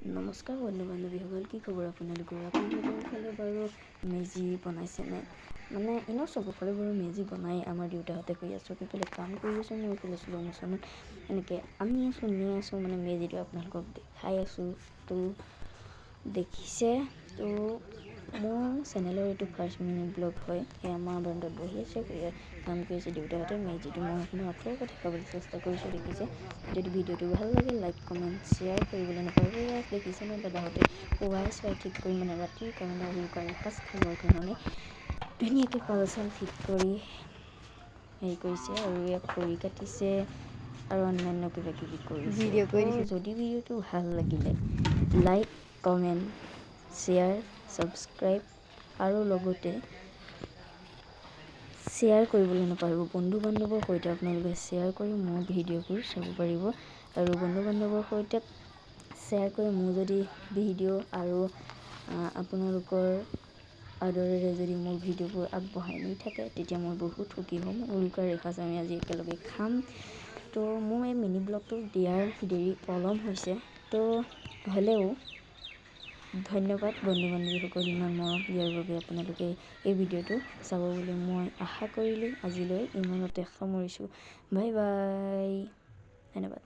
নমস্কাৰ বন্ধু বান্ধৱীসকল, কি খবৰ আপোনালোকৰ ফালে বাৰু মেজি বনাইছেনে? মানে এনেও চবফালে বাৰু মেজি বনাই। আমাৰ দেউতাহঁতে কৈ আছোঁ, সেইফালে কাম কৰি আছোঁ, মই এইফালে শ্ল' মোচনত এনেকৈ আনি আছোঁ নি আছোঁ, মানে মেজিটো আপোনালোকক দেখাই আছোঁ। তো দেখিছে, তো মোৰ চেনেলৰ এইটো ফাৰ্ষ্ট মিনি ব্লগ হয়। সেয়া আমাৰ বাৰান্দাত বহি আছে, কাম কৰি আছে দেউতাহঁতে। মেজিটো মই আপোনাৰ আপোনালোকক দেখাবলৈ চেষ্টা কৰিছোঁ। দেখিছে, যদি ভিডিঅ'টো ভাল লাগে লাইক কমেণ্ট শ্বেয়াৰ কৰিবলৈ নাপাহৰিব। ইয়াত দেখিছে ন, দাদাহঁতে ৱাই চোৱাই ঠিক কৰি, মানে ৰাতিৰ কাৰণে উৰুকাৰ এসাঁজ খাবৰ কাৰণে ধুনীয়াকৈ পাল চাল ফিট কৰি হেৰি কৰিছে, আৰু ইয়াক খৰি কাটিছে আৰু অন্যান্য কিবা কিবি কৰিছে। যদি ভিডিঅ'টো ভাল লাগিলে লাইক কমেণ্ট শ্বেয়াৰ ছাবস্ক্ৰাইব আৰু লগতে শ্বেয়াৰ কৰিবলৈ নাপাহৰিব। বন্ধু বান্ধৱৰ সৈতে আপোনালোকে শ্বেয়াৰ কৰি মোৰ ভিডিঅ'বোৰ চাব পাৰিব, আৰু বন্ধু বান্ধৱৰ সৈতে শ্বেয়াৰ কৰি মোৰ যদি ভিডিঅ' আৰু আপোনালোকৰ আদৰেৰে যদি মোৰ ভিডিঅ'বোৰ আগবঢ়াই নি থাকে, তেতিয়া মই বহুত সুখী হ'ম। উৰুকাৰ এসাঁজ আমি আজি একেলগে খাম। তো মোৰ এই মিনি ব্লগটো দিয়াৰ দেৰি পলম হৈছে, তো হ'লেও ধন্যবাদ বন্ধু বান্ধৱীসকল, ইমান মৰম দিয়াৰ বাবে। আপোনালোকে এই ভিডিঅ'টো চাব বুলি মই আশা কৰিলোঁ। আজিলৈ ইমানতে সামৰিছোঁ। বাই বাই, ধন্যবাদ।